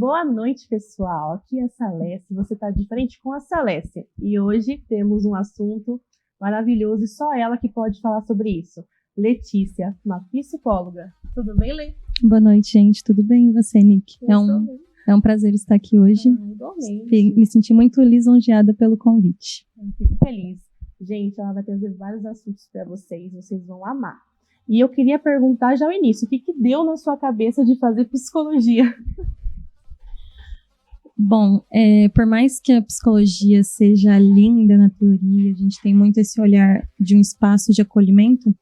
Boa noite, pessoal. Aqui é a Salesse. Você está de frente com a Salesse. E hoje temos um assunto maravilhoso e só ela que pode falar sobre isso. Letícia, uma psicóloga. Tudo bem, Lê? Boa noite, gente. Tudo bem? E você, Nick? É um prazer estar aqui hoje. Igualmente. Me senti muito lisonjeada pelo convite. Eu fico feliz. Gente, ela vai trazer vários assuntos para vocês. Vocês vão amar. E eu queria perguntar já ao início, o que deu na sua cabeça de fazer psicologia? Bom, por mais que a psicologia seja linda na teoria, a gente tem muito esse olhar de um espaço de acolhimento.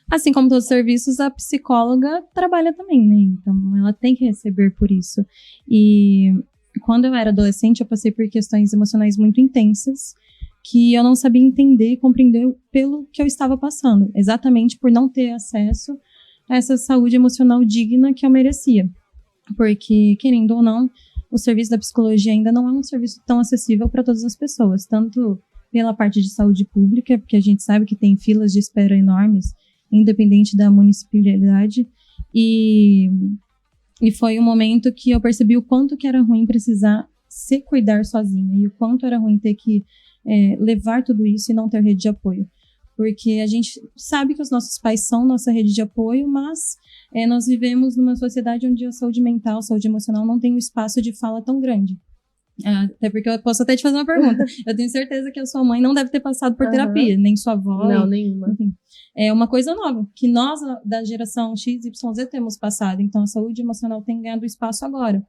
Assim como todos os serviços, a psicóloga trabalha também, né? Então, ela tem que receber por isso. E quando eu era adolescente, eu passei por questões emocionais muito intensas que eu não sabia entender e compreender pelo que eu estava passando, exatamente por não ter acesso a essa saúde emocional digna que eu merecia. Porque, querendo ou não, o serviço da psicologia ainda não é um serviço tão acessível para todas as pessoas, tanto pela parte de saúde pública, porque a gente sabe que tem filas de espera enormes, independente da municipalidade, e foi um momento que eu percebi o quanto que era ruim precisar se cuidar sozinha, e o quanto era ruim ter que levar tudo isso e não ter rede de apoio. Porque a gente sabe que os nossos pais são nossa rede de apoio, mas nós vivemos numa sociedade onde a saúde mental, a saúde emocional não tem um espaço de fala tão grande. Até porque eu posso até te fazer uma pergunta. Eu tenho certeza que a sua mãe não deve ter passado por terapia, nem sua avó. Não, nenhuma. Enfim, é uma coisa nova, que nós, da geração X, Y, Z, temos passado. Então, a saúde emocional tem ganhado espaço agora.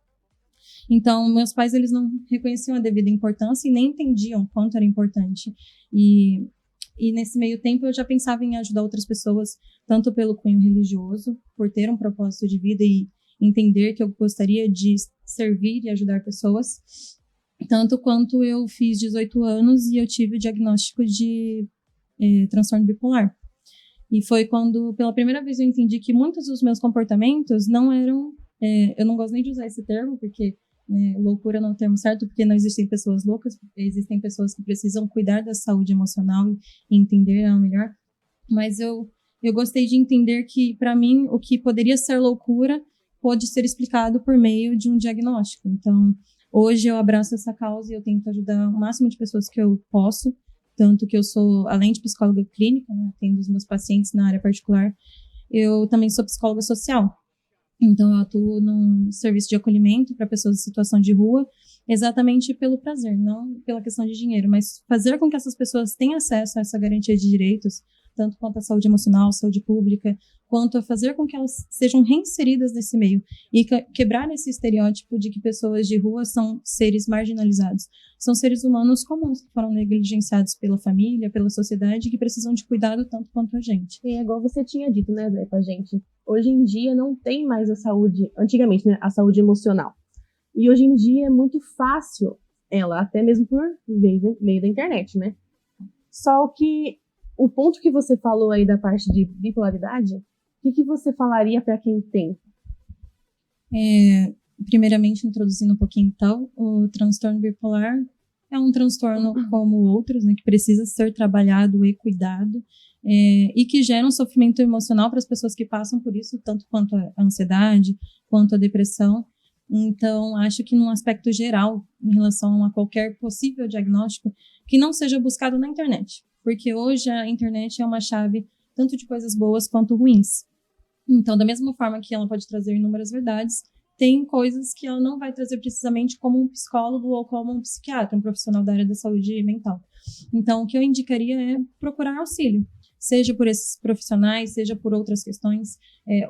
Então, meus pais, eles não reconheciam a devida importância e nem entendiam quanto era importante. E nesse meio tempo, eu já pensava em ajudar outras pessoas, tanto pelo cunho religioso, por ter um propósito de vida e entender que eu gostaria de servir e ajudar pessoas, tanto quanto eu fiz 18 anos e eu tive o diagnóstico de transtorno bipolar. E foi quando, pela primeira vez, eu entendi que muitos dos meus comportamentos não eram... eu não gosto nem de usar esse termo, porque loucura não é o termo certo, porque não existem pessoas loucas, existem pessoas que precisam cuidar da saúde emocional e entender ela melhor. Mas eu gostei de entender que, para mim, o que poderia ser loucura pode ser explicado por meio de um diagnóstico. Então, hoje eu abraço essa causa e eu tento ajudar o máximo de pessoas que eu posso, tanto que eu sou, além de psicóloga clínica, né, atendo os meus pacientes na área particular, eu também sou psicóloga social. Então, eu atuo num serviço de acolhimento para pessoas em situação de rua, exatamente pelo prazer, não pela questão de dinheiro, mas fazer com que essas pessoas tenham acesso a essa garantia de direitos, tanto quanto a saúde emocional, saúde pública, quanto a fazer com que elas sejam reinseridas nesse meio e quebrar esse estereótipo de que pessoas de rua são seres marginalizados. São seres humanos comuns que foram negligenciados pela família, pela sociedade, que precisam de cuidado tanto quanto a gente. É igual você tinha dito, né, Zé, pra gente. Hoje em dia não tem mais a saúde, antigamente, né, a saúde emocional. E hoje em dia é muito fácil ela, até mesmo por meio da internet, né? Só que o ponto que você falou aí da parte de bipolaridade, o que você falaria para quem tem? Primeiramente, introduzindo um pouquinho então, o transtorno bipolar é um transtorno como outros, né, que precisa ser trabalhado e cuidado, e que gera um sofrimento emocional para as pessoas que passam por isso, tanto quanto a ansiedade, quanto a depressão. Então, acho que num aspecto geral, em relação a qualquer possível diagnóstico, que não seja buscado na internet. Porque hoje a internet é uma chave tanto de coisas boas quanto ruins. Então, da mesma forma que ela pode trazer inúmeras verdades, tem coisas que ela não vai trazer precisamente como um psicólogo ou como um psiquiatra, um profissional da área da saúde mental. Então, o que eu indicaria é procurar auxílio, seja por esses profissionais, seja por outras questões.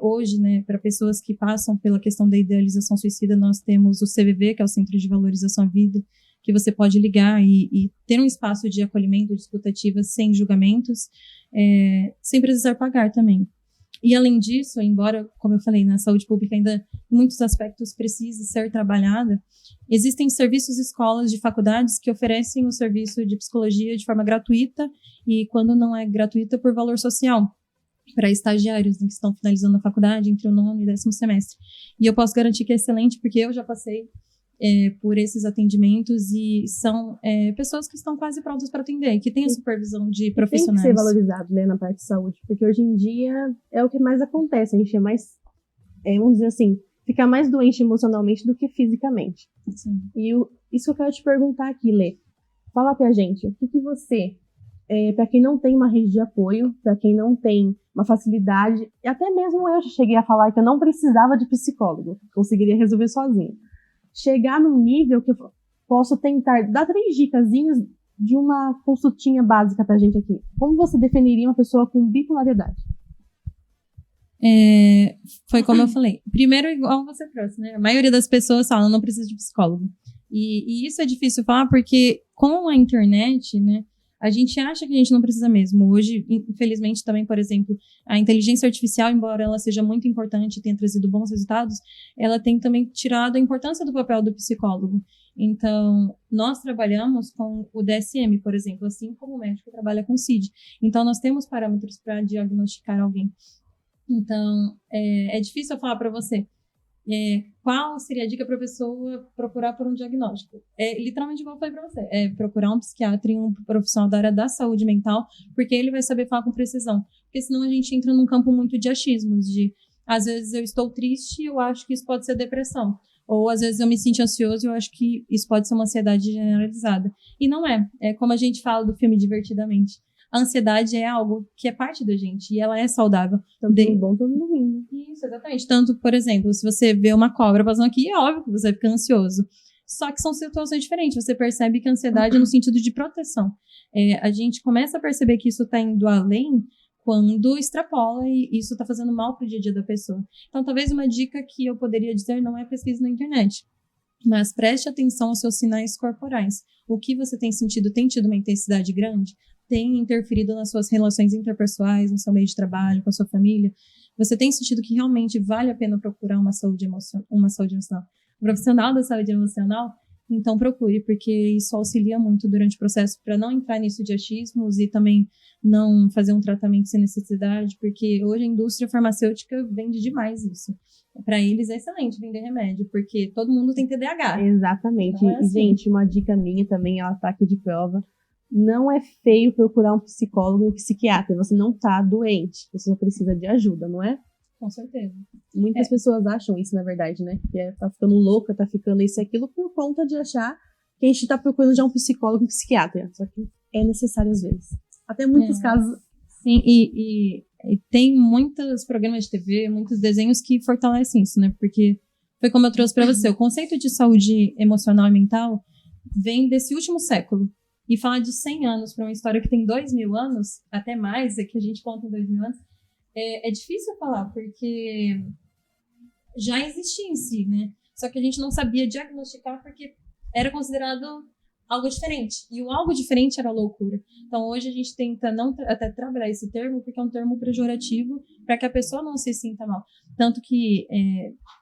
Hoje, né, para pessoas que passam pela questão da idealização suicida, nós temos o CVV, que é o Centro de Valorização à Vida, que você pode ligar e ter um espaço de acolhimento, de escutativa, sem julgamentos, sem precisar pagar também. E além disso, embora, como eu falei, na saúde pública ainda em muitos aspectos precise ser trabalhada, existem serviços escolas de faculdades que oferecem o serviço de psicologia de forma gratuita e, quando não é gratuita, por valor social, para estagiários, né, que estão finalizando a faculdade entre o 9º e 10º semestre. E eu posso garantir que é excelente, porque eu já passei por esses atendimentos e são pessoas que estão quase prontas para atender, que têm a supervisão de profissionais. Tem que ser valorizado, né, na parte de saúde, porque hoje em dia é o que mais acontece, a gente é mais, vamos dizer assim, ficar mais doente emocionalmente do que fisicamente. Sim. E isso que eu quero te perguntar aqui, Lê. Fala pra gente, o que você, para quem não tem uma rede de apoio, para quem não tem uma facilidade, e até mesmo eu já cheguei a falar que eu não precisava de psicólogo, conseguiria resolver sozinho. Chegar num nível que eu posso tentar dar 3 dicasinhas de uma consultinha básica pra gente aqui. Como você definiria uma pessoa com bipolaridade? Foi como eu falei. Primeiro, igual você trouxe, né? A maioria das pessoas fala, não precisa de psicólogo. E isso é difícil falar porque com a internet, né? A gente acha que a gente não precisa mesmo. Hoje, infelizmente, também, por exemplo, a inteligência artificial, embora ela seja muito importante e tenha trazido bons resultados, ela tem também tirado a importância do papel do psicólogo. Então, nós trabalhamos com o DSM, por exemplo, assim como o médico trabalha com CID. Então, nós temos parâmetros para diagnosticar alguém. Então, é difícil eu falar para você qual seria a dica para a pessoa procurar por um diagnóstico. Literalmente, igual eu falei para você, procurar um psiquiatra e um profissional da área da saúde mental, porque ele vai saber falar com precisão. Porque senão a gente entra num campo muito de achismos, de às vezes eu estou triste e eu acho que isso pode ser depressão. Ou às vezes eu me sinto ansioso e eu acho que isso pode ser uma ansiedade generalizada. E não é. É como a gente fala do filme Divertidamente. A ansiedade é algo que é parte da gente e ela é saudável. Tanto no bom, tanto no ruim. Isso, exatamente. Tanto, por exemplo, se você vê uma cobra passando aqui, é óbvio que você fica ansioso. Só que são situações diferentes. Você percebe que a ansiedade é no sentido de proteção. A gente começa a perceber que isso está indo além quando extrapola e isso está fazendo mal para o dia a dia da pessoa. Então, talvez uma dica que eu poderia dizer não é pesquisa na internet. Mas preste atenção aos seus sinais corporais. O que você tem sentido tem tido uma intensidade grande? Tem interferido nas suas relações interpessoais, no seu meio de trabalho, com a sua família? Você tem sentido que realmente vale a pena procurar uma saúde emocional, um profissional da saúde emocional? Então procure, porque isso auxilia muito durante o processo para não entrar nisso de achismos e também não fazer um tratamento sem necessidade, porque hoje a indústria farmacêutica vende demais isso. Para eles é excelente vender remédio, porque todo mundo tem TDAH. Exatamente. Então assim. E, gente, uma dica minha também, ela tá aqui de prova. Não é feio procurar um psicólogo ou um psiquiatra. Você não tá doente. Você só precisa de ajuda, não é? Com certeza. Muitas pessoas acham isso, na verdade, né? Que tá ficando louca, tá ficando isso e aquilo por conta de achar que a gente tá procurando já um psicólogo, um psiquiatra. Só que é necessário às vezes. Até muitos casos. Sim, e tem muitos programas de TV, muitos desenhos que fortalecem isso, né? Porque foi como eu trouxe para você. O conceito de saúde emocional e mental vem desse último século. E falar de 100 anos para uma história que tem 2.000 anos, até mais, que a gente conta em 2.000 anos, é difícil falar, porque já existia em si, né? Só que a gente não sabia diagnosticar porque era considerado algo diferente. E o algo diferente era loucura. Então, hoje a gente tenta não até trabalhar esse termo, porque é um termo pejorativo para que a pessoa não se sinta mal. Tanto que,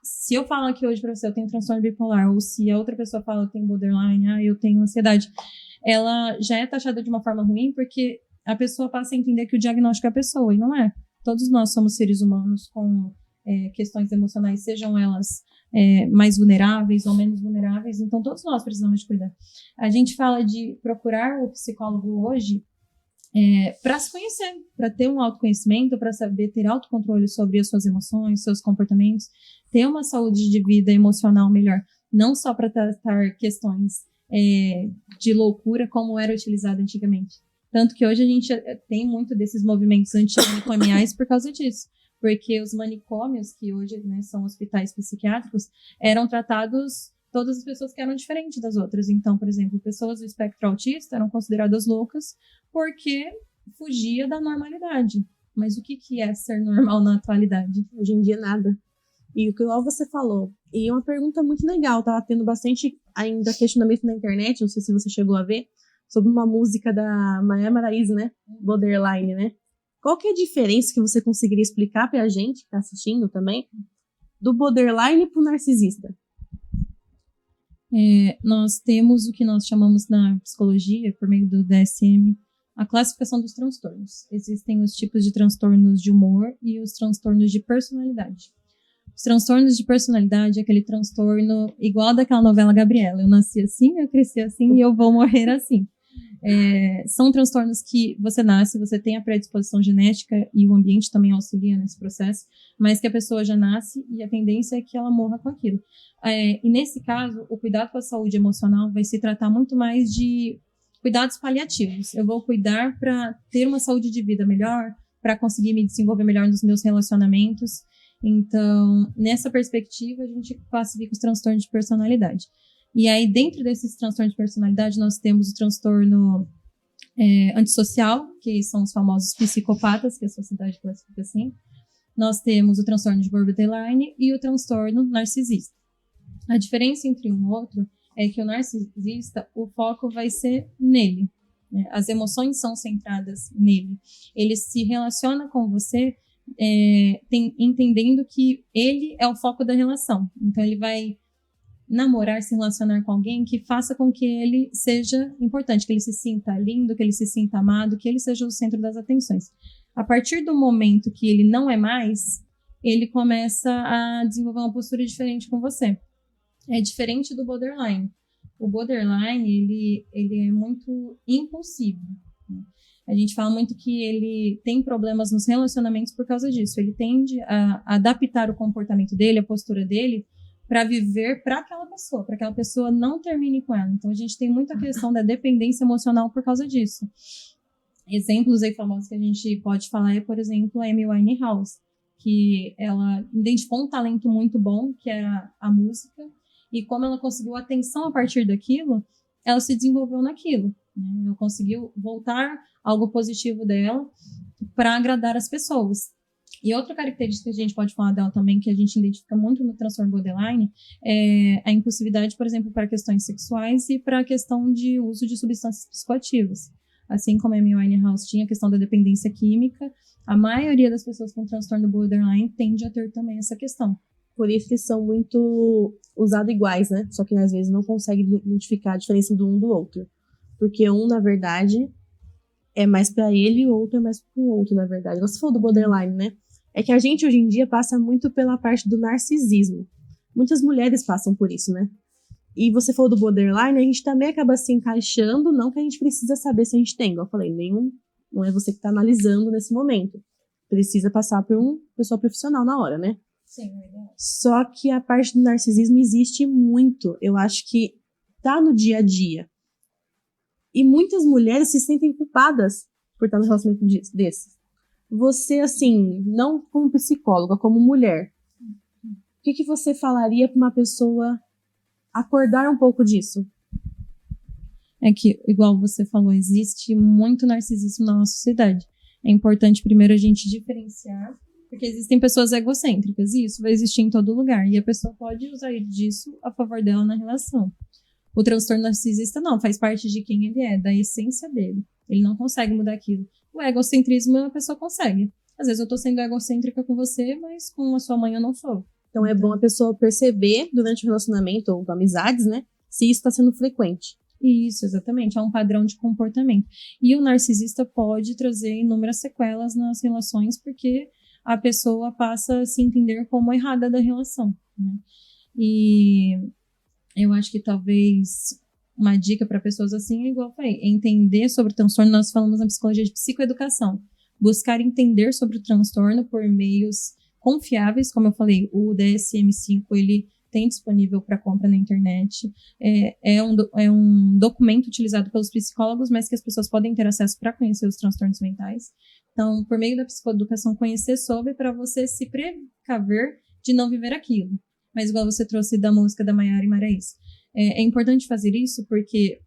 se eu falo aqui hoje para você, eu tenho transtorno bipolar, ou se a outra pessoa fala, eu tenho borderline, eu tenho ansiedade, ela já é taxada de uma forma ruim, porque a pessoa passa a entender que o diagnóstico é a pessoa, e não é. Todos nós somos seres humanos com questões emocionais, sejam elas mais vulneráveis ou menos vulneráveis, então todos nós precisamos de cuidar. A gente fala de procurar o psicólogo hoje para se conhecer, para ter um autoconhecimento, para saber ter autocontrole sobre as suas emoções, seus comportamentos, ter uma saúde de vida emocional melhor, não só para tratar questões de loucura como era utilizado antigamente. Tanto que hoje a gente tem muito desses movimentos antimanicomiais por causa disso. Porque os manicômios, que hoje, né, são hospitais psiquiátricos, eram tratados todas as pessoas que eram diferentes das outras. Então, por exemplo, pessoas do espectro autista eram consideradas loucas porque fugia da normalidade. Mas o que é ser normal na atualidade? Hoje em dia, nada. E o que você falou, e uma pergunta muito legal, tava tendo bastante ainda questionamento na internet, não sei se você chegou a ver, sobre uma música da Maiara Maraíza, né? Borderline, né? Qual que é a diferença que você conseguiria explicar pra gente, que tá assistindo também, do borderline pro narcisista? Nós temos o que nós chamamos na psicologia, por meio do DSM, a classificação dos transtornos. Existem os tipos de transtornos de humor e os transtornos de personalidade. Os transtornos de personalidade é aquele transtorno igual daquela novela Gabriela. Eu nasci assim, eu cresci assim e eu vou morrer assim. São transtornos que você nasce, você tem a predisposição genética e o ambiente também auxilia nesse processo, mas que a pessoa já nasce e a tendência é que ela morra com aquilo. E nesse caso, o cuidado com a saúde emocional vai se tratar muito mais de cuidados paliativos. Eu vou cuidar para ter uma saúde de vida melhor, para conseguir me desenvolver melhor nos meus relacionamentos. Então, nessa perspectiva, a gente classifica os transtornos de personalidade. E aí, dentro desses transtornos de personalidade, nós temos o transtorno antissocial, que são os famosos psicopatas, que a sociedade classifica assim. Nós temos o transtorno de borderline e o transtorno narcisista. A diferença entre um e outro é que o narcisista, o foco vai ser nele, né? As emoções são centradas nele. Ele se relaciona com você entendendo que ele é o foco da relação. Então, ele vai namorar, se relacionar com alguém que faça com que ele seja importante, que ele se sinta lindo, que ele se sinta amado, que ele seja o centro das atenções. A partir do momento que ele não é mais, ele começa a desenvolver uma postura diferente com você. É diferente do borderline. O borderline, ele é muito impulsivo, né? A gente fala muito que ele tem problemas nos relacionamentos por causa disso. Ele tende a adaptar o comportamento dele, a postura dele, para viver para aquela pessoa não termine com ela. Então, a gente tem muita questão da dependência emocional por causa disso. Exemplos aí famosos que a gente pode falar é, por exemplo, a Amy Winehouse, que ela identificou um talento muito bom, que era a música, e como ela conseguiu atenção a partir daquilo, ela se desenvolveu naquilo, né? Ela conseguiu voltar algo positivo dela para agradar as pessoas. E outra característica que a gente pode falar dela também, que a gente identifica muito no transtorno borderline, é a impulsividade, por exemplo, para questões sexuais e para a questão de uso de substâncias psicoativas. Assim como a Amy Winehouse tinha a questão da dependência química, a maioria das pessoas com transtorno borderline tende a ter também essa questão. Por isso que são muito usados iguais, né? Só que às vezes não consegue identificar a diferença do um do outro. Porque um, na verdade, é mais para ele e o outro é mais para o outro, na verdade. Você falou do borderline, né? É que a gente, hoje em dia, passa muito pela parte do narcisismo. Muitas mulheres passam por isso, né? E você falou do borderline, a gente também acaba se encaixando, não que a gente precisa saber se a gente tem. Igual eu falei, não é você que está analisando nesse momento. Precisa passar por uma pessoa profissional na hora, né? Sim, é verdade. Só que a parte do narcisismo existe muito. Eu acho que tá no dia a dia. E muitas mulheres se sentem culpadas por estar no relacionamento desses. Você, assim, não como psicóloga, como mulher, o que você falaria para uma pessoa acordar um pouco disso? É que, igual você falou, existe muito narcisismo na nossa sociedade. É importante primeiro a gente diferenciar, porque existem pessoas egocêntricas, e isso vai existir em todo lugar, e a pessoa pode usar disso a favor dela na relação. O transtorno narcisista não, faz parte de quem ele é, da essência dele. Ele não consegue mudar aquilo. O egocentrismo a pessoa consegue. Às vezes eu tô sendo egocêntrica com você, mas com a sua mãe eu não sou. Então é bom a pessoa perceber durante o relacionamento ou amizades, né, se isso está sendo frequente. Isso, exatamente. É um padrão de comportamento. E o narcisista pode trazer inúmeras sequelas nas relações, porque a pessoa passa a se entender como errada da relação, né? E eu acho que talvez uma dica para pessoas assim é igual eu falei, entender sobre o transtorno. Nós falamos na psicologia de psicoeducação. Buscar entender sobre o transtorno por meios confiáveis, como eu falei, o DSM-5, ele tem disponível para compra na internet. É um documento utilizado pelos psicólogos, mas que as pessoas podem ter acesso para conhecer os transtornos mentais. Então, por meio da psicoeducação, conhecer sobre para você se precaver de não viver aquilo. Mas igual você trouxe da música da Maiara e Maraíza. É importante fazer isso porque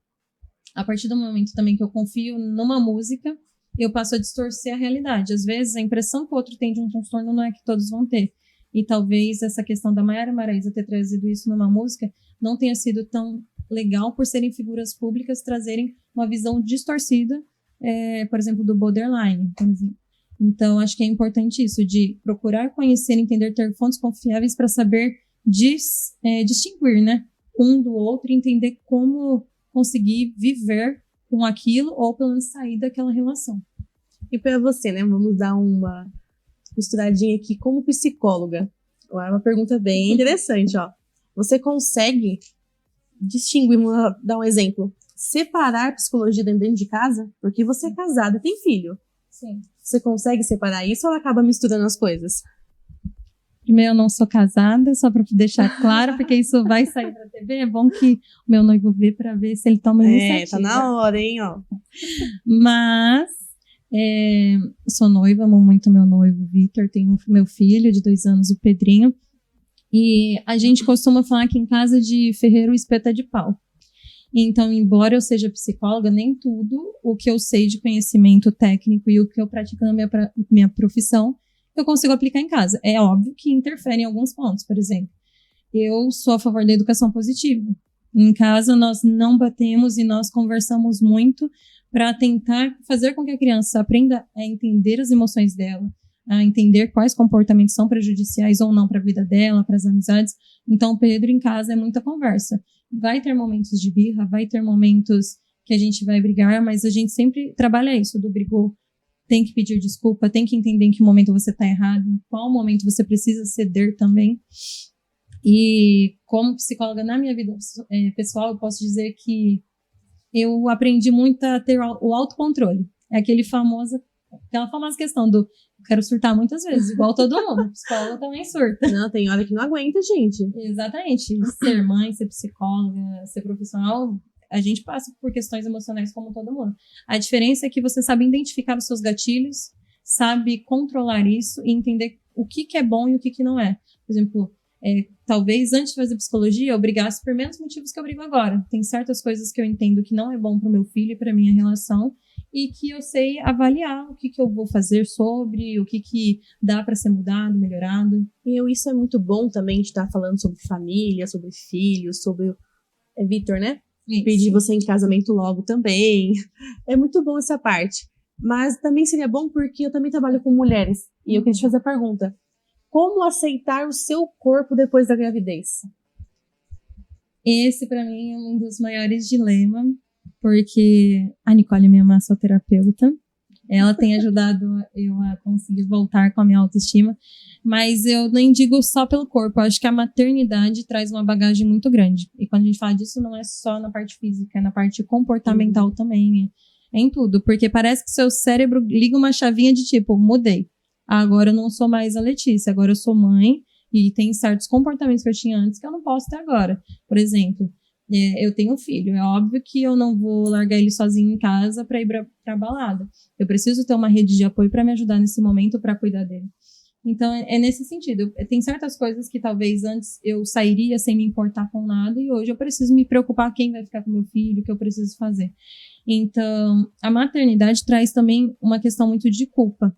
a partir do momento também que eu confio numa música, eu passo a distorcer a realidade. Às vezes, a impressão que o outro tem de um transtorno não é que todos vão ter. E talvez essa questão da Maiara e Maraíza ter trazido isso numa música não tenha sido tão legal por serem figuras públicas, trazerem uma visão distorcida, por exemplo, do borderline, por exemplo. Então, acho que é importante isso, de procurar conhecer, entender, ter fontes confiáveis para saber distinguir, né, um do outro e entender como conseguir viver com aquilo ou pelo menos sair daquela relação. E para você, né, vamos dar uma misturadinha aqui como psicóloga. É uma pergunta bem interessante, ó. Você consegue distinguir, vamos dar um exemplo, separar psicologia dentro de casa? Porque você é casada, tem filho. Sim. Você consegue separar isso ou ela acaba misturando as coisas? Primeiro, eu não sou casada, só para deixar claro, porque isso vai sair pra TV. É bom que o meu noivo vê para ver se ele toma iniciativa. Tá na hora, hein, ó. Mas, sou noiva, amo muito meu noivo, Vitor. Tenho meu filho de 2 anos, o Pedrinho. E a gente costuma falar aqui em casa de ferreiro espeta de pau. Então, embora eu seja psicóloga, nem tudo o que eu sei de conhecimento técnico e o que eu pratico na minha profissão, eu consigo aplicar em casa. É óbvio que interfere em alguns pontos, por exemplo. Eu sou a favor da educação positiva. Em casa, nós não batemos e nós conversamos muito para tentar fazer com que a criança aprenda a entender as emoções dela, a entender quais comportamentos são prejudiciais ou não para a vida dela, para as amizades. Então, Pedro, em casa, é muita conversa. Vai ter momentos de birra, vai ter momentos que a gente vai brigar, mas a gente sempre trabalha isso, do brigou. Tem que pedir desculpa, tem que entender em que momento você está errado, em qual momento você precisa ceder também. E como psicóloga na minha vida pessoal, eu posso dizer que eu aprendi muito a ter o autocontrole. É aquela famosa questão do eu quero surtar muitas vezes, igual todo mundo. Psicóloga também surta. Não, tem hora que não aguenta, gente. Exatamente. Ser mãe, ser psicóloga, ser profissional, a gente passa por questões emocionais como todo mundo. A diferença é que você sabe identificar os seus gatilhos, sabe controlar isso e entender o que é bom e o que não é. Por exemplo, talvez antes de fazer psicologia eu brigasse por menos motivos que eu brigo agora. Tem certas coisas que eu entendo que não é bom para o meu filho e para minha relação e que eu sei avaliar o que eu vou fazer sobre, o que dá para ser mudado, melhorado. E isso é muito bom também de estar falando sobre família, sobre filhos, sobre... Vitor, né? Isso. Pedir você em casamento logo também. É muito bom essa parte. Mas também seria bom porque eu também trabalho com mulheres. E eu queria te fazer a pergunta. Como aceitar o seu corpo depois da gravidez? Esse, para mim, é um dos maiores dilemas. Porque a Nicole é minha massoterapeuta. Ela tem ajudado eu a conseguir voltar com a minha autoestima. Mas eu nem digo só pelo corpo. Eu acho que a maternidade traz uma bagagem muito grande. E quando a gente fala disso, não é só na parte física, é na parte comportamental também. É em tudo. Porque parece que seu cérebro liga uma chavinha de tipo, mudei. Agora eu não sou mais a Letícia. Agora eu sou mãe. E tem certos comportamentos que eu tinha antes que eu não posso ter agora. Por exemplo, eu tenho um filho. É óbvio que eu não vou largar ele sozinho em casa para ir pra balada. Eu preciso ter uma rede de apoio para me ajudar nesse momento, para cuidar dele. Então, é nesse sentido. Tem certas coisas que talvez antes eu sairia sem me importar com nada e hoje eu preciso me preocupar quem vai ficar com meu filho, o que eu preciso fazer. Então, a maternidade traz também uma questão muito de culpa,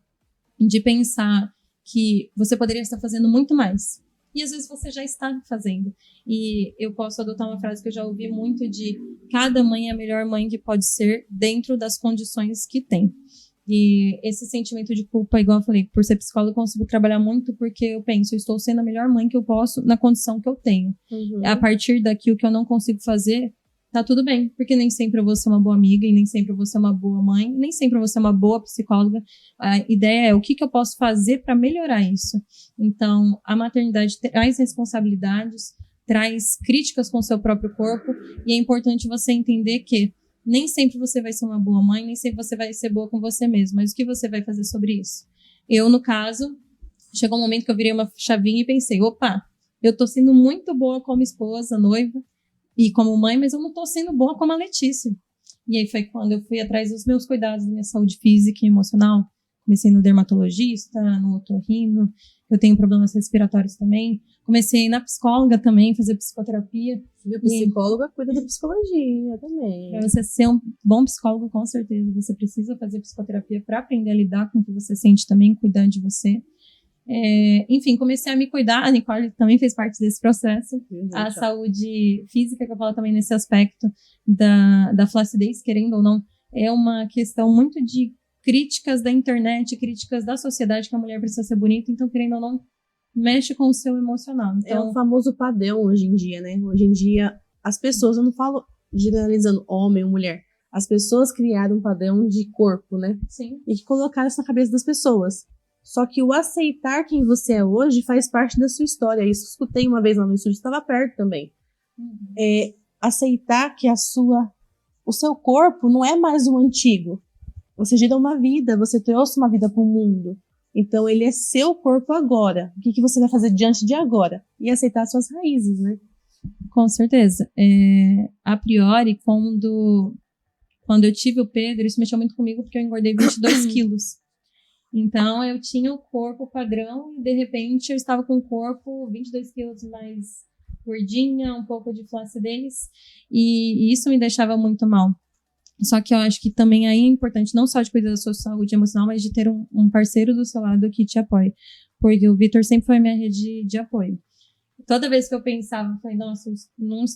de pensar que você poderia estar fazendo muito mais. E às vezes você já está fazendo. E eu posso adotar uma frase que eu já ouvi muito de cada mãe é a melhor mãe que pode ser dentro das condições que tem. E esse sentimento de culpa, igual eu falei, por ser psicóloga eu consigo trabalhar muito porque eu penso, eu estou sendo a melhor mãe que eu posso na condição que eu tenho. A partir daqui, o que eu não consigo fazer, tá tudo bem, porque nem sempre eu vou ser uma boa amiga, e nem sempre eu vou ser uma boa mãe, nem sempre eu vou ser uma boa psicóloga. A ideia é o que eu posso fazer para melhorar isso. Então, a maternidade traz responsabilidades, traz críticas com o seu próprio corpo, e é importante você entender que nem sempre você vai ser uma boa mãe, nem sempre você vai ser boa com você mesmo, mas o que você vai fazer sobre isso? Eu, no caso, chegou um momento que eu virei uma chavinha e pensei, opa, eu tô sendo muito boa como esposa, noiva, e como mãe, mas eu não tô sendo boa como a Letícia. E aí foi quando eu fui atrás dos meus cuidados da minha saúde física e emocional. Comecei no dermatologista, no otorrino, eu tenho problemas respiratórios também. Comecei na psicóloga também, fazer psicoterapia. E a psicóloga cuida da psicologia também. Para você ser um bom psicólogo, com certeza, você precisa fazer psicoterapia para aprender a lidar com o que você sente também, cuidar de você. Enfim, comecei a me cuidar. A Nicole também fez parte desse processo. A saúde física, que eu falo também nesse aspecto da flacidez, querendo ou não, é uma questão muito de críticas da internet, críticas da sociedade, que a mulher precisa ser bonita, então, querendo ou não, mexe com o seu emocional. Então, é o famoso padrão hoje em dia, né? Hoje em dia, as pessoas, eu não falo generalizando homem ou mulher, as pessoas criaram um padrão de corpo, né? Sim. E que colocaram isso na cabeça das pessoas. Só que o aceitar quem você é hoje faz parte da sua história. Isso eu escutei uma vez lá no estúdio, estava perto também. Aceitar que a sua o seu corpo não é mais o antigo. Você gerou uma vida, você trouxe uma vida para o mundo. Então, ele é seu corpo agora. O que você vai fazer diante de agora? E aceitar suas raízes, né? Com certeza. A priori, quando eu tive o Pedro, isso mexeu muito comigo porque eu engordei 22 quilos. Então, eu tinha o corpo padrão e, de repente, eu estava com o corpo 22 quilos mais gordinha, um pouco de flacidez, e isso me deixava muito mal. Só que eu acho que também aí é importante não só de cuidar da sua saúde emocional, mas de ter um parceiro do seu lado que te apoie. Porque o Vitor sempre foi minha rede de apoio. Toda vez que eu pensava, eu falei, nossa, não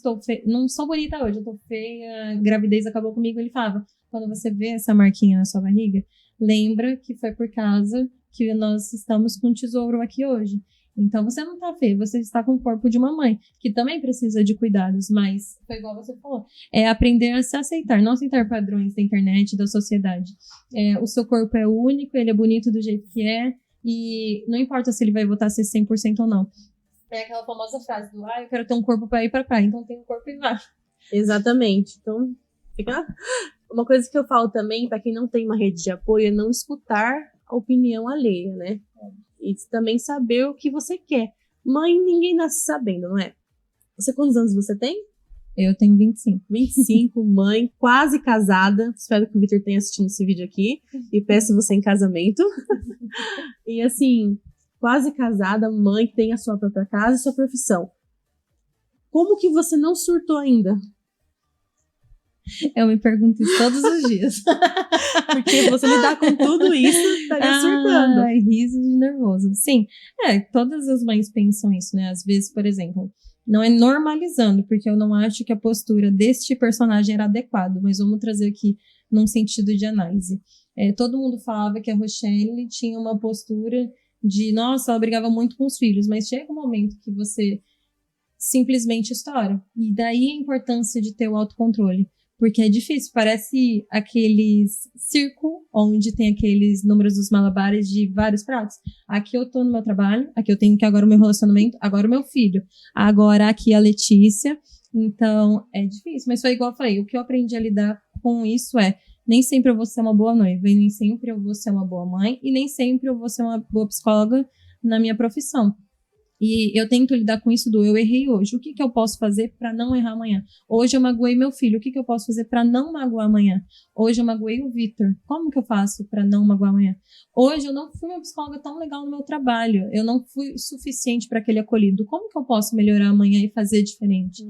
sou bonita hoje, eu tô feia, gravidez acabou comigo, ele falava, quando você vê essa marquinha na sua barriga, lembra que foi por causa que nós estamos com um tesouro aqui hoje. Então, você não tá feia, você está com o corpo de uma mãe, que também precisa de cuidados, mas foi igual você falou, é aprender a se aceitar, não aceitar padrões da internet, da sociedade. O seu corpo é único, ele é bonito do jeito que é, e não importa se ele vai voltar a ser 100% ou não. É aquela famosa frase do, eu quero ter um corpo para ir pra praia, então tem um corpo e vá. Exatamente. Então, uma coisa que eu falo também, para quem não tem uma rede de apoio, é não escutar a opinião alheia, né? E também saber o que você quer. Mãe, ninguém nasce sabendo, não é? Quantos anos você tem? Eu tenho 25. 25, mãe, quase casada. Espero que o Vitor tenha assistido esse vídeo aqui. E peço você em casamento. E assim, quase casada, mãe, tem a sua própria casa e sua profissão. Como que você não surtou ainda? Eu me pergunto isso todos os dias. Porque você lidar com tudo isso, estaria surtando. Ai, riso de nervoso. Sim, todas as mães pensam isso, né? Às vezes, por exemplo, não é normalizando, porque eu não acho que a postura deste personagem era adequada, mas vamos trazer aqui num sentido de análise. Todo mundo falava que a Rochelle tinha uma postura de, nossa, ela brigava muito com os filhos, mas chega um momento que você simplesmente estoura. E daí a importância de ter o autocontrole. Porque é difícil, parece aqueles circo onde tem aqueles números dos malabares de vários pratos. Aqui eu tô no meu trabalho, aqui eu tenho que agora o meu relacionamento, agora o meu filho, agora aqui a Letícia. Então, é difícil, mas foi igual eu falei, o que eu aprendi a lidar com isso nem sempre eu vou ser uma boa noiva, e nem sempre eu vou ser uma boa mãe, e nem sempre eu vou ser uma boa psicóloga na minha profissão. E eu tento lidar com isso eu errei hoje. O que eu posso fazer para não errar amanhã? Hoje eu magoei meu filho. O que eu posso fazer para não magoar amanhã? Hoje eu magoei o Vitor. Como que eu faço para não magoar amanhã? Hoje eu não fui uma psicóloga tão legal no meu trabalho. Eu não fui suficiente para aquele acolhido. Como que eu posso melhorar amanhã e fazer diferente?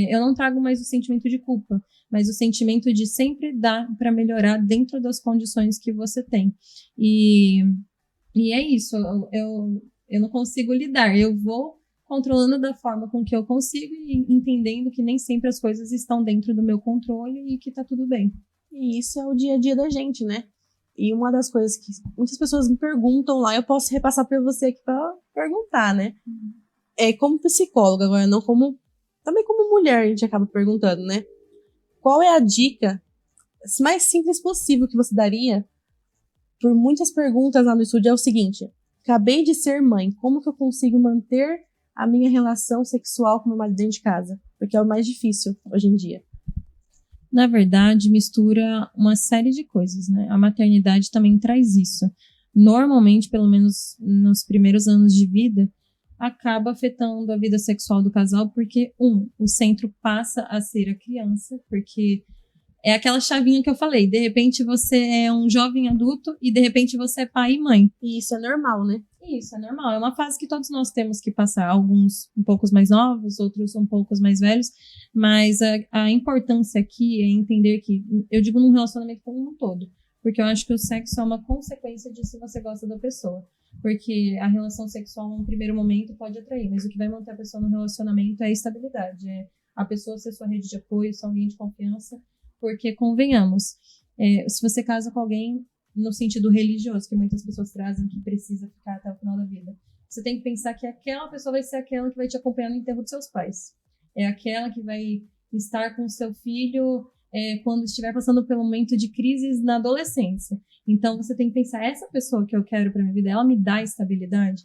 Eu não trago mais o sentimento de culpa, mas o sentimento de sempre dar para melhorar dentro das condições que você tem. E é isso. Eu não consigo lidar, eu vou controlando da forma com que eu consigo e entendendo que nem sempre as coisas estão dentro do meu controle e que tá tudo bem. E isso é o dia a dia da gente, né? E uma das coisas que muitas pessoas me perguntam lá, eu posso repassar para você aqui para perguntar, né? Como psicóloga, agora não também como mulher, a gente acaba perguntando, né? Qual é a dica mais simples possível que você daria? Por muitas perguntas lá no estúdio é o seguinte: acabei de ser mãe, como que eu consigo manter a minha relação sexual com meu marido dentro de casa? Porque é o mais difícil hoje em dia. Na verdade, mistura uma série de coisas, né? A maternidade também traz isso. Normalmente, pelo menos nos primeiros anos de vida, acaba afetando a vida sexual do casal, porque, o centro passa a ser a criança, porque é aquela chavinha que eu falei, de repente você é um jovem adulto e de repente você é pai e mãe. E isso é normal, né? Isso é normal, é uma fase que todos nós temos que passar, alguns um pouco mais novos, outros um pouco mais velhos, mas a importância aqui é entender que, eu digo num relacionamento como um todo, porque eu acho que o sexo é uma consequência de se você gosta da pessoa, porque a relação sexual num primeiro momento pode atrair, mas o que vai manter a pessoa no relacionamento é a estabilidade, é a pessoa ser sua rede de apoio, ser alguém de confiança, porque convenhamos, se você casa com alguém no sentido religioso, que muitas pessoas trazem, que precisa ficar até o final da vida, você tem que pensar que aquela pessoa vai ser aquela que vai te acompanhar no enterro dos seus pais. É aquela que vai estar com o seu filho quando estiver passando pelo momento de crises na adolescência. Então, você tem que pensar, essa pessoa que eu quero para minha vida, ela me dá estabilidade?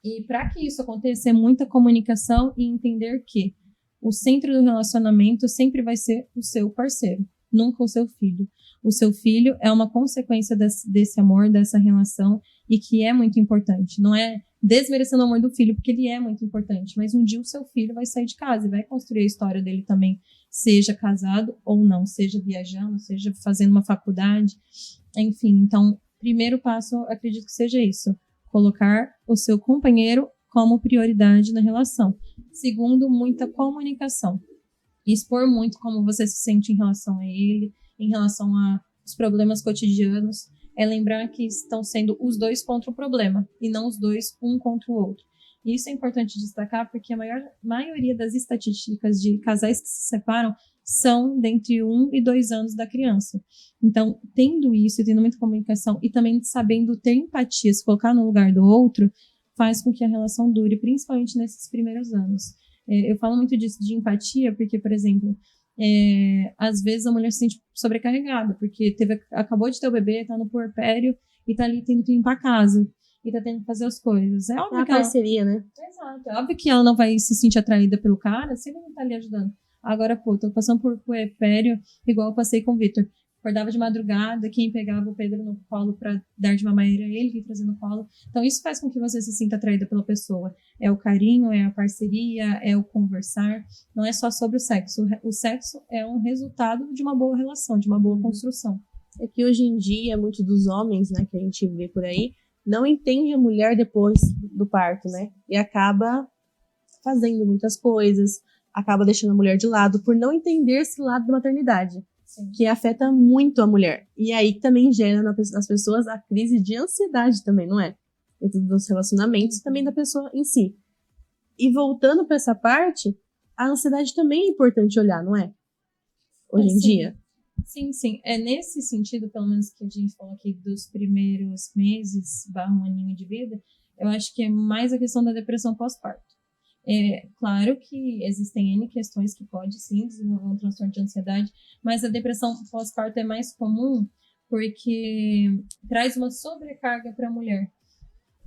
E para que isso aconteça, é muita comunicação e entender que o centro do relacionamento sempre vai ser o seu parceiro, nunca o seu filho. O seu filho é uma consequência desse amor, dessa relação, e que é muito importante. Não é desmerecendo o amor do filho, porque ele é muito importante, mas um dia o seu filho vai sair de casa e vai construir a história dele também, seja casado ou não, seja viajando, seja fazendo uma faculdade, enfim. Então, primeiro passo, acredito que seja isso, colocar o seu companheiro como prioridade na relação. Segundo, muita comunicação. Expor muito como você se sente em relação a ele, em relação aos problemas cotidianos. É lembrar que estão sendo os dois contra o problema, e não os dois um contra o outro. E isso é importante destacar, porque a maioria das estatísticas de casais que se separam são dentre 1 e 2 anos da criança. Então, tendo isso, tendo muita comunicação, e também sabendo ter empatia, se colocar no lugar do outro, faz com que a relação dure, principalmente nesses primeiros anos. Eu falo muito disso, de empatia, porque, por exemplo, às vezes a mulher se sente sobrecarregada, porque acabou de ter o bebê, tá no puerpério e tá ali tendo que limpar a casa e tá tendo que fazer as coisas. É óbvio uma parceria, né? Exato. É óbvio que ela não vai se sentir atraída pelo cara se ele não tá ali ajudando. Agora, pô, tô passando por puerpério, igual eu passei com o Vitor. Acordava de madrugada, quem pegava o Pedro no colo para dar de mamar era ele que trazia no colo. Então, isso faz com que você se sinta atraída pela pessoa. É o carinho, é a parceria, é o conversar. Não é só sobre o sexo. O sexo é um resultado de uma boa relação, de uma boa construção. É que hoje em dia, muitos dos homens, né, que a gente vê por aí, não entende a mulher depois do parto, né? E acaba fazendo muitas coisas, acaba deixando a mulher de lado por não entender esse lado da maternidade. Sim. Que afeta muito a mulher. E aí também gera nas pessoas a crise de ansiedade também, não é? Dentro dos relacionamentos, também da pessoa em si. E voltando para essa parte, a ansiedade também é importante olhar, não é? Hoje em dia. Sim, sim. É nesse sentido, pelo menos que a gente falou aqui dos primeiros meses, /um aninho de vida, eu acho que é mais a questão da depressão pós-parto. É claro que existem N questões que pode sim desenvolver um transtorno de ansiedade, mas a depressão pós-parto é mais comum porque traz uma sobrecarga para a mulher.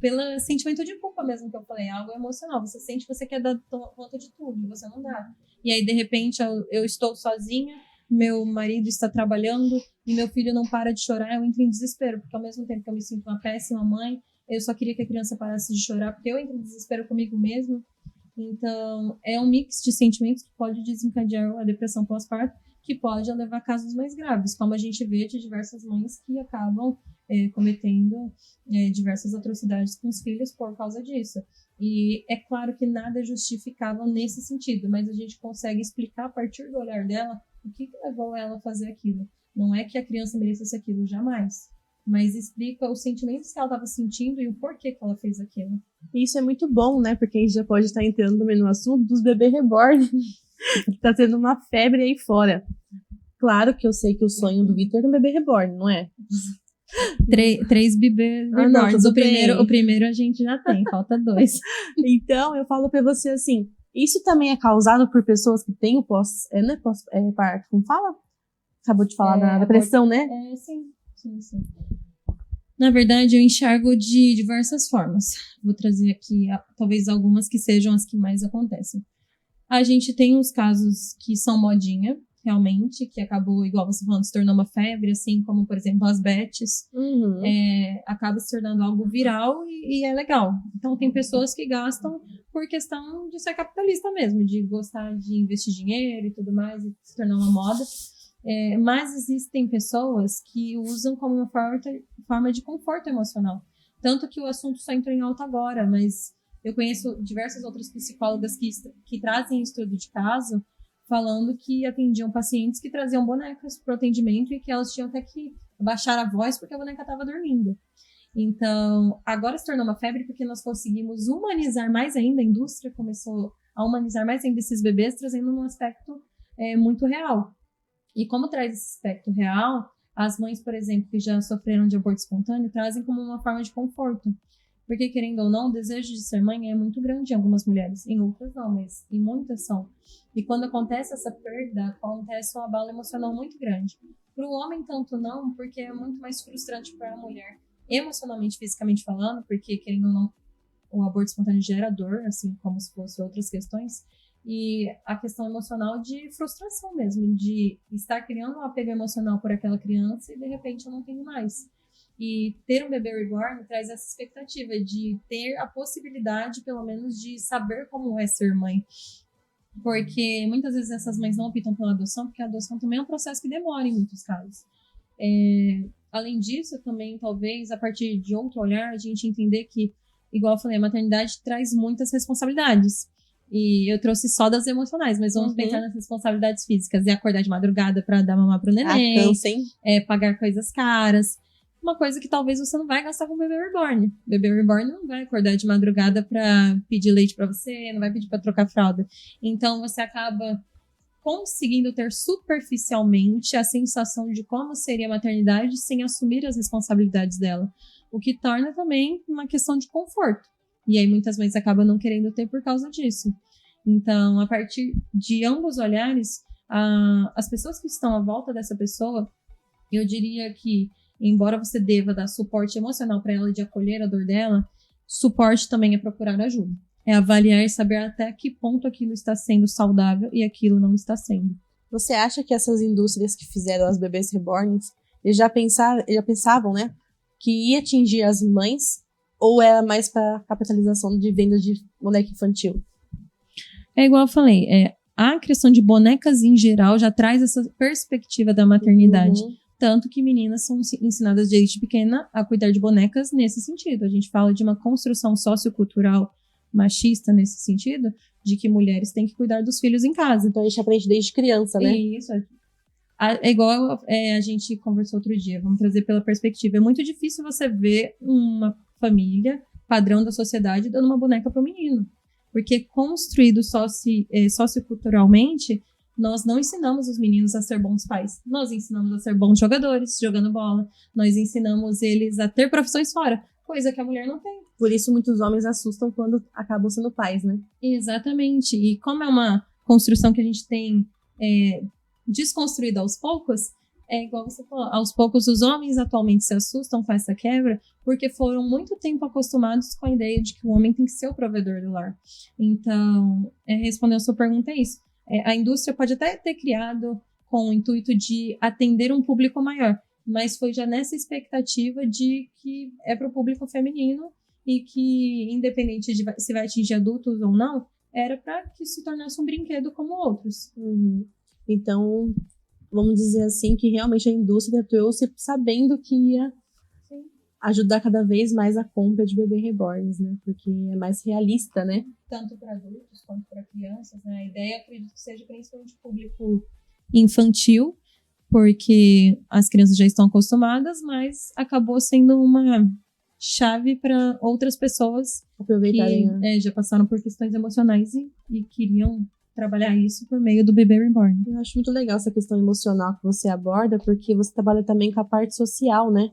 Pelo sentimento de culpa mesmo que eu falei, algo emocional. Você sente que você quer dar conta de tudo e você não dá. E aí, de repente, eu estou sozinha, meu marido está trabalhando e meu filho não para de chorar, eu entro em desespero, porque ao mesmo tempo que eu me sinto uma péssima mãe, eu só queria que a criança parasse de chorar, porque eu entro em desespero comigo mesma. Então, é um mix de sentimentos que pode desencadear a depressão pós-parto, que pode levar a casos mais graves, como a gente vê de diversas mães que acabam cometendo diversas atrocidades com os filhos por causa disso. E é claro que nada é justificável nesse sentido, mas a gente consegue explicar a partir do olhar dela o que levou ela a fazer aquilo. Não é que a criança merecesse aquilo, jamais. Mas explica os sentimentos que ela estava sentindo e o porquê que ela fez aquilo. E isso é muito bom, né? Porque a gente já pode estar entrando também no assunto dos bebês reborn, que tá tendo uma febre aí fora. Claro que eu sei que o sonho do Vitor é um bebê reborn, não é? Três bebês reborns. O primeiro a gente já tem, falta 2. Então, eu falo pra você assim, isso também é causado por pessoas que têm o parto, como fala? Acabou de falar da depressão, né? Sim. Na verdade, eu enxergo de diversas formas. Vou trazer aqui, talvez, algumas que sejam as que mais acontecem. A gente tem uns casos que são modinha, realmente, que acabou, igual você falando, se tornou uma febre, assim como, por exemplo, as bets. Acaba se tornando algo viral e é legal. Então, tem pessoas que gastam por questão de ser capitalista mesmo, de gostar de investir dinheiro e tudo mais, e se tornar uma moda. Mas existem pessoas que usam como uma forma de conforto emocional. Tanto que o assunto só entrou em alta agora, mas eu conheço diversas outras psicólogas que trazem estudo de caso, falando que atendiam pacientes que traziam bonecas para o atendimento e que elas tinham até que baixar a voz porque a boneca estava dormindo. Então, agora se tornou uma febre porque nós conseguimos humanizar mais ainda, a indústria começou a humanizar mais ainda esses bebês, trazendo um aspecto muito real. E como traz esse aspecto real, as mães, por exemplo, que já sofreram de aborto espontâneo, trazem como uma forma de conforto. Porque, querendo ou não, o desejo de ser mãe é muito grande em algumas mulheres. Em outras não, mas em muitas são. E quando acontece essa perda, acontece um abalo emocional muito grande. Para o homem, tanto não, porque é muito mais frustrante para a mulher. Emocionalmente, fisicamente falando, porque, querendo ou não, o aborto espontâneo gera dor, assim como se fossem outras questões. e a questão emocional de frustração mesmo, de estar criando um apego emocional por aquela criança e de repente eu não tenho mais. E ter um bebê reborn traz essa expectativa de ter a possibilidade, pelo menos, de saber como é ser mãe. Porque muitas vezes essas mães não optam pela adoção, porque a adoção também é um processo que demora em muitos casos. Além disso, também, talvez, a partir de outro olhar, a gente entender que, igual eu falei, a maternidade traz muitas responsabilidades. E eu trouxe só das emocionais, mas vamos pensar nas responsabilidades físicas. É acordar de madrugada para dar mamar pro neném. Cansa, hein? Pagar coisas caras. Uma coisa que talvez você não vai gastar com o bebê reborn. O bebê reborn não vai acordar de madrugada para pedir leite para você, não vai pedir para trocar fralda. Então, você acaba conseguindo ter superficialmente a sensação de como seria a maternidade sem assumir as responsabilidades dela. O que torna também uma questão de conforto. E aí muitas mães acabam não querendo ter por causa disso. Então, a partir de ambos olhares, as pessoas que estão à volta dessa pessoa, eu diria que, embora você deva dar suporte emocional para ela de acolher a dor dela, suporte também é procurar ajuda. É avaliar e saber até que ponto aquilo está sendo saudável e aquilo não está sendo. Você acha que essas indústrias que fizeram as bebês reborns, eles já pensavam, né, que ia atingir as mães, ou era mais para capitalização de venda de boneca infantil? É igual eu falei, a criação de bonecas em geral já traz essa perspectiva da maternidade. Tanto que meninas são ensinadas desde pequena a cuidar de bonecas nesse sentido. A gente fala de uma construção sociocultural machista nesse sentido, de que mulheres têm que cuidar dos filhos em casa. Então a gente aprende desde criança, né? Isso. É igual a gente conversou outro dia, vamos trazer pela perspectiva. É muito difícil você ver uma família, padrão da sociedade, dando uma boneca para o menino. Porque construído socioculturalmente, nós não ensinamos os meninos a ser bons pais. Nós ensinamos a ser bons jogadores, jogando bola. Nós ensinamos eles a ter profissões fora, coisa que a mulher não tem. Por isso muitos homens assustam quando acabam sendo pais, né? Exatamente. E como é uma construção que a gente tem desconstruída aos poucos, é igual você falou, aos poucos os homens atualmente se assustam com essa quebra porque foram muito tempo acostumados com a ideia de que o homem tem que ser o provedor do lar. Então, respondendo a sua pergunta é isso. A indústria pode até ter criado com o intuito de atender um público maior, mas foi já nessa expectativa de que é para o público feminino e que, independente de se vai atingir adultos ou não, era para que se tornasse um brinquedo como outros. Então, vamos dizer assim, que realmente a indústria trouxe sabendo que ia ajudar cada vez mais a compra de bebê reborns, né? Porque é mais realista, né? Tanto para adultos quanto para crianças, né? A ideia, acredito que seja principalmente público infantil, porque as crianças já estão acostumadas, mas acabou sendo uma chave para outras pessoas aproveitarem, que já passaram por questões emocionais e queriam trabalhar isso por meio do bebê reborn. Eu acho muito legal essa questão emocional que você aborda, porque você trabalha também com a parte social, né?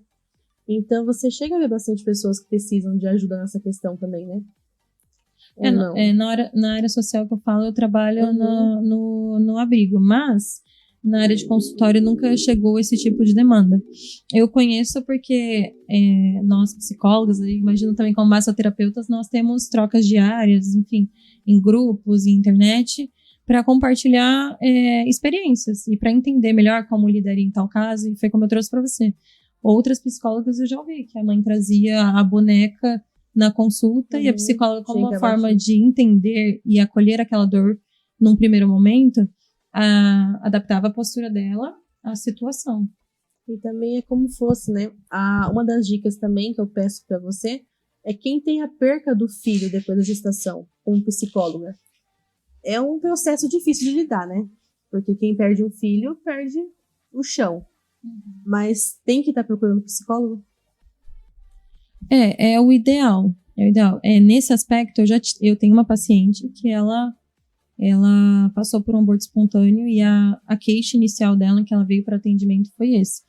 Então você chega a ver bastante pessoas que precisam de ajuda nessa questão também, né? Na área social que eu falo, eu trabalho no abrigo, mas na área de consultório nunca chegou esse tipo de demanda. Eu conheço porque nós psicólogos, imagino também como massoterapeutas, nós temos trocas diárias, enfim, em grupos, em internet, para compartilhar experiências e para entender melhor como lidaria em tal caso, e foi como eu trouxe para você. Outras psicólogas eu já ouvi que a mãe trazia a boneca na consulta e a psicóloga, como uma forma de entender e acolher aquela dor num primeiro momento, adaptava a postura dela à situação. E também é como fosse, né? Uma das dicas também que eu peço para você é quem tem a perca do filho depois da gestação, como psicóloga. É um processo difícil de lidar, né? Porque quem perde um filho, perde o chão. Mas tem que estar procurando psicólogo? É o ideal. É o ideal. Nesse aspecto, eu tenho uma paciente que ela passou por um aborto espontâneo e a queixa inicial dela, que ela veio para atendimento, foi esse.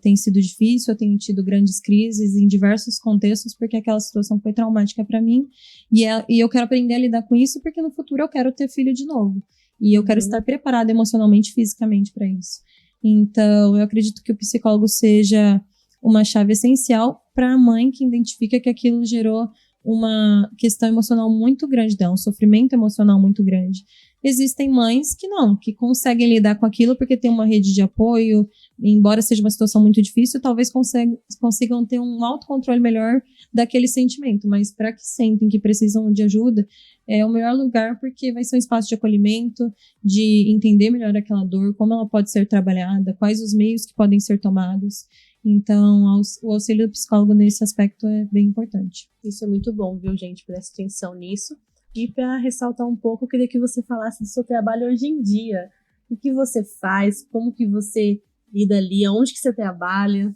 Tem sido difícil, eu tenho tido grandes crises em diversos contextos, porque aquela situação foi traumática para mim, e eu quero aprender a lidar com isso, porque no futuro eu quero ter filho de novo. E eu quero estar preparada emocionalmente, fisicamente para isso. Então, eu acredito que o psicólogo seja uma chave essencial para a mãe que identifica que aquilo gerou uma questão emocional muito grande dela, um sofrimento emocional muito grande. existem mães que não, que conseguem lidar com aquilo porque tem uma rede de apoio, embora seja uma situação muito difícil, talvez consigam ter um autocontrole melhor daquele sentimento, mas para que sentem que precisam de ajuda, é o melhor lugar porque vai ser um espaço de acolhimento, de entender melhor aquela dor, como ela pode ser trabalhada, quais os meios que podem ser tomados. Então, o auxílio do psicólogo nesse aspecto é bem importante. Isso é muito bom, viu, gente? Presta atenção nisso. E para ressaltar um pouco, eu queria que você falasse do seu trabalho hoje em dia. O que você faz, como que você lida ali, aonde que você trabalha.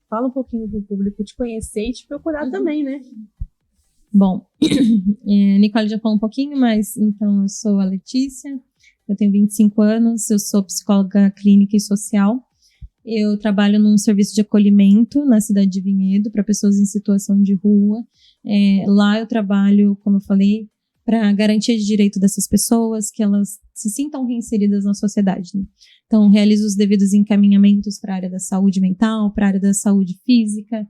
Fala um pouquinho para o público te conhecer e te procurar também, né? Bom, a Nicole já falou um pouquinho, mas então eu sou a Letícia, eu tenho 25 anos, eu sou psicóloga clínica e social. Eu trabalho num serviço de acolhimento na cidade de Vinhedo para pessoas em situação de rua. Lá eu trabalho, como eu falei, para garantia de direito dessas pessoas, que elas se sintam reinseridas na sociedade, né? Então, realizo os devidos encaminhamentos para a área da saúde mental, para a área da saúde física,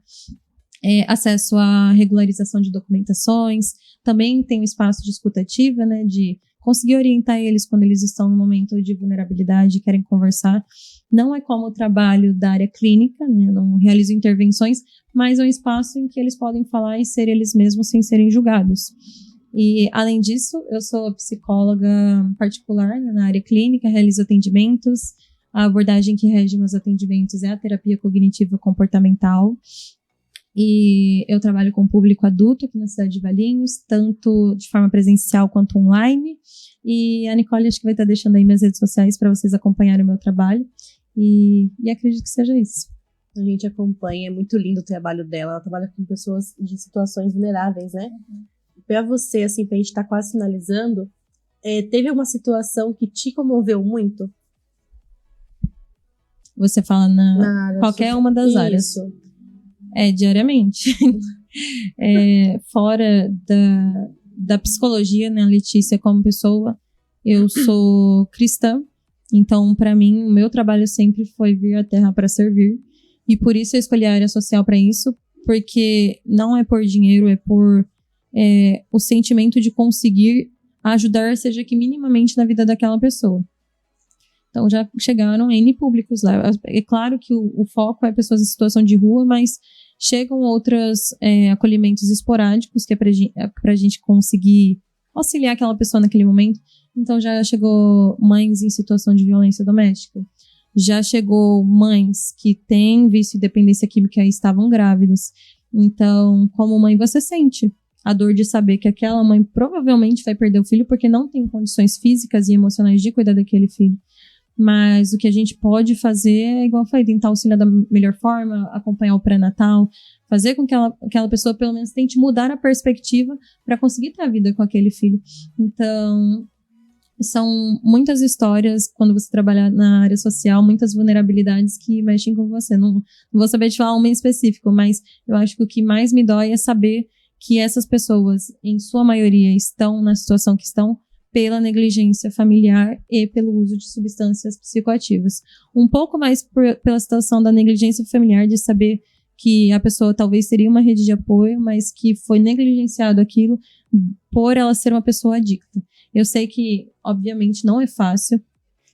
acesso à regularização de documentações, também tenho espaço de escuta ativa, né, de conseguir orientar eles quando eles estão no momento de vulnerabilidade e querem conversar. Não é como o trabalho da área clínica, né, não realizo intervenções, mas é um espaço em que eles podem falar e ser eles mesmos sem serem julgados. E, além disso, eu sou psicóloga particular, né, na área clínica, realizo atendimentos. A abordagem que rege meus atendimentos é a terapia cognitiva comportamental. E eu trabalho com público adulto aqui na cidade de Valinhos, tanto de forma presencial quanto online. E a Nicole acho que vai estar deixando aí minhas redes sociais para vocês acompanharem o meu trabalho. E acredito que seja isso. A gente acompanha, é muito lindo o trabalho dela. Ela trabalha com pessoas de situações vulneráveis, né? Para você, assim, pra gente estar quase finalizando, teve alguma situação que te comoveu muito? Você fala na qualquer uma das áreas. Isso. Diariamente. Fora da psicologia, né, Letícia, como pessoa, eu sou cristã, então, para mim, o meu trabalho sempre foi vir à Terra para servir, e por isso eu escolhi a área social para isso, porque não é por dinheiro, é por o sentimento de conseguir ajudar, seja que minimamente na vida daquela pessoa. Então, já chegaram N públicos lá. É claro que o foco é pessoas em situação de rua, mas chegam outros acolhimentos esporádicos, que é pra gente conseguir auxiliar aquela pessoa naquele momento. Então, já chegou mães em situação de violência doméstica. Já chegou mães que têm vício e dependência química e estavam grávidas. Então, como mãe, você sente a dor de saber que aquela mãe provavelmente vai perder o filho porque não tem condições físicas e emocionais de cuidar daquele filho. Mas o que a gente pode fazer é, igual eu falei, tentar auxiliar da melhor forma, acompanhar o pré-natal, fazer com que aquela pessoa pelo menos tente mudar a perspectiva para conseguir ter a vida com aquele filho. Então, são muitas histórias quando você trabalha na área social, muitas vulnerabilidades que mexem com você. Não vou saber te falar uma em específico, mas eu acho que o que mais me dói é saber que essas pessoas, em sua maioria, estão na situação que estão pela negligência familiar e pelo uso de substâncias psicoativas. Um pouco mais pela situação da negligência familiar, de saber que a pessoa talvez teria uma rede de apoio, mas que foi negligenciado aquilo por ela ser uma pessoa adicta. Eu sei que, obviamente, não é fácil.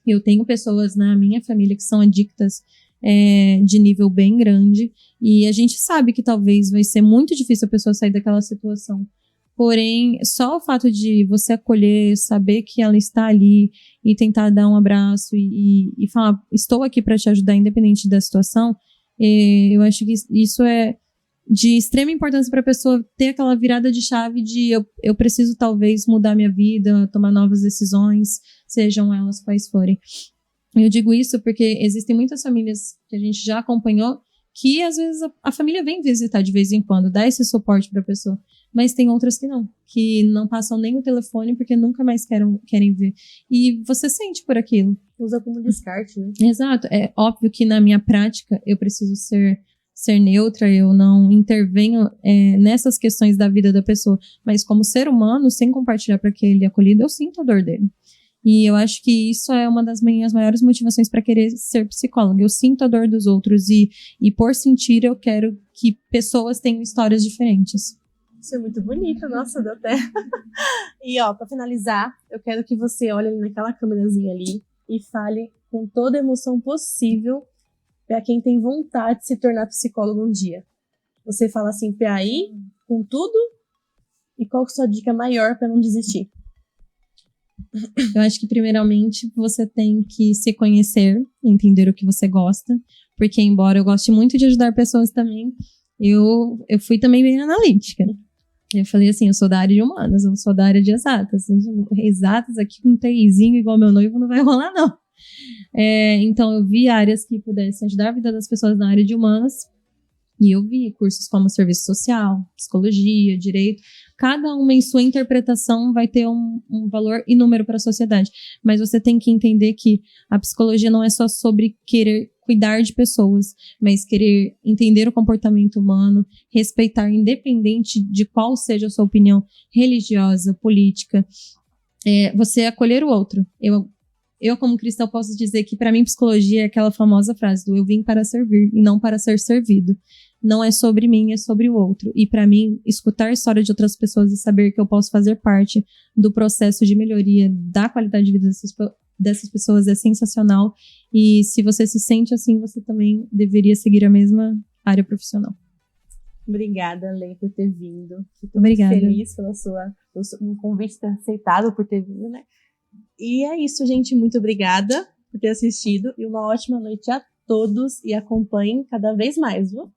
Eu tenho pessoas na minha família que são adictas de nível bem grande, e a gente sabe que talvez vai ser muito difícil a pessoa sair daquela situação. Porém, só o fato de você acolher, saber que ela está ali e tentar dar um abraço e falar, estou aqui para te ajudar independente da situação, eu acho que isso é de extrema importância para a pessoa ter aquela virada de chave de eu preciso talvez mudar minha vida, tomar novas decisões, sejam elas quais forem. Eu digo isso porque existem muitas famílias que a gente já acompanhou que às vezes a família vem visitar de vez em quando, dá esse suporte para a pessoa, mas tem outras que não passam nem o telefone porque nunca mais querem ver. E você sente por aquilo. Usa como descarte, né? Exato. É óbvio que na minha prática eu preciso ser neutra, eu não intervenho nessas questões da vida da pessoa, mas como ser humano, sem compartilhar para aquele acolhido, eu sinto a dor dele. E eu acho que isso é uma das minhas maiores motivações para querer ser psicóloga. Eu sinto a dor dos outros e por sentir eu quero que pessoas tenham histórias diferentes. Isso é muito bonito, nossa, deu até. E ó, pra finalizar, eu quero que você olhe ali naquela câmerazinha ali e fale com toda a emoção possível para quem tem vontade de se tornar psicólogo um dia. Você fala assim, PAI, com tudo, e qual que é a sua dica maior para não desistir? Eu acho que, primeiramente, você tem que se conhecer, entender o que você gosta, porque, embora eu goste muito de ajudar pessoas também, eu fui também bem analítica. Eu falei assim, eu sou da área de humanas, eu sou da área de exatas. Exatas aqui com um TIzinho igual meu noivo não vai rolar, não. Então, eu vi áreas que pudessem ajudar a vida das pessoas na área de humanas, e eu vi cursos como serviço social, psicologia, direito. Cada uma em sua interpretação vai ter um valor e número para a sociedade. Mas você tem que entender que a psicologia não é só sobre querer cuidar de pessoas, mas querer entender o comportamento humano, respeitar, independente de qual seja a sua opinião religiosa, política, você acolher o outro. Eu, como cristã, posso dizer que, para mim, psicologia é aquela famosa frase do eu vim para servir e não para ser servido. Não é sobre mim, é sobre o outro. E, para mim, escutar a história de outras pessoas e saber que eu posso fazer parte do processo de melhoria da qualidade de vida dessas pessoas é sensacional. E se você se sente assim, você também deveria seguir a mesma área profissional. Obrigada, Lê, por ter vindo. Fico Obrigada. muito feliz pelo convite ter aceitado, por ter vindo, né? E é isso, gente. Muito obrigada por ter assistido e uma ótima noite a todos e acompanhem cada vez mais, viu?